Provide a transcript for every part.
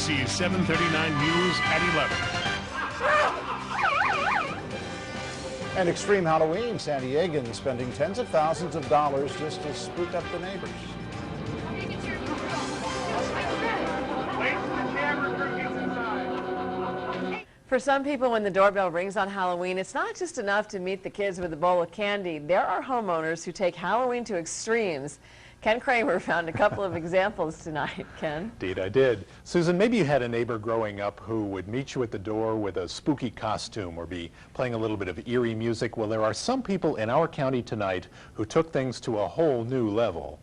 NBC 739 News at 11. And Extreme Halloween, San Diegans spending tens of thousands of dollars just to spook up the neighbors. For some people, when the doorbell rings on Halloween, it's not just enough to meet the kids with a bowl of candy. There are homeowners who take Halloween to extremes. Ken Kramer found a couple of examples tonight. Ken? Indeed, I did. Susan, maybe you had a neighbor growing up who would meet you at the door with a spooky costume or be playing a little bit of eerie music. Well, there are some people in our county tonight who took things to a whole new level.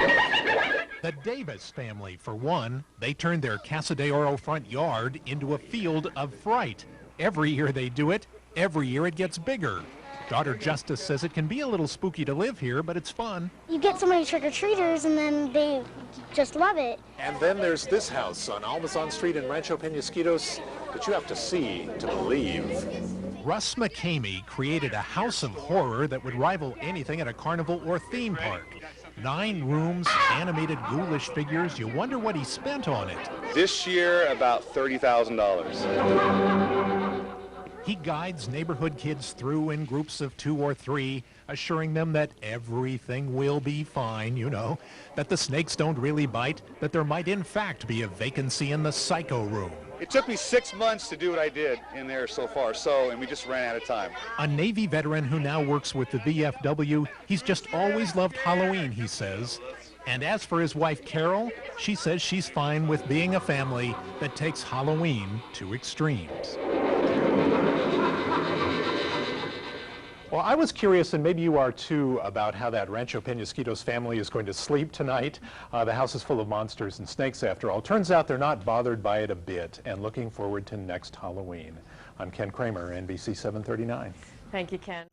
The Davis family, for one, they turned their Casa de Oro front yard into a field of fright. Every year they do it, every year it gets bigger. Daughter Justice says it can be a little spooky to live here, but it's fun. You get so many trick-or-treaters and then they just love it. And then there's this house on Almazan Street in Rancho Penasquitos that you have to see to believe. Russ McKamey created a house of horror that would rival anything at a carnival or theme park. 9 rooms, animated ghoulish figures. You wonder what he spent on it. This year, about $30,000. He guides neighborhood kids through in groups of 2 or 3, assuring them that everything will be fine, you know, that the snakes don't really bite, that there might in fact be a vacancy in the psycho room. It took me 6 months to do what I did in there so far, and we just ran out of time. A Navy veteran who now works with the VFW, he's just always loved Halloween, he says. And as for his wife, Carol, she says she's fine with being a family that takes Halloween to extremes. Well, I was curious, and maybe you are too, about how that Rancho Penasquitos family is going to sleep tonight. The house is full of monsters and snakes, after all. Turns out they're not bothered by it a bit, and looking forward to next Halloween. I'm Ken Kramer, NBC 739. Thank you, Ken.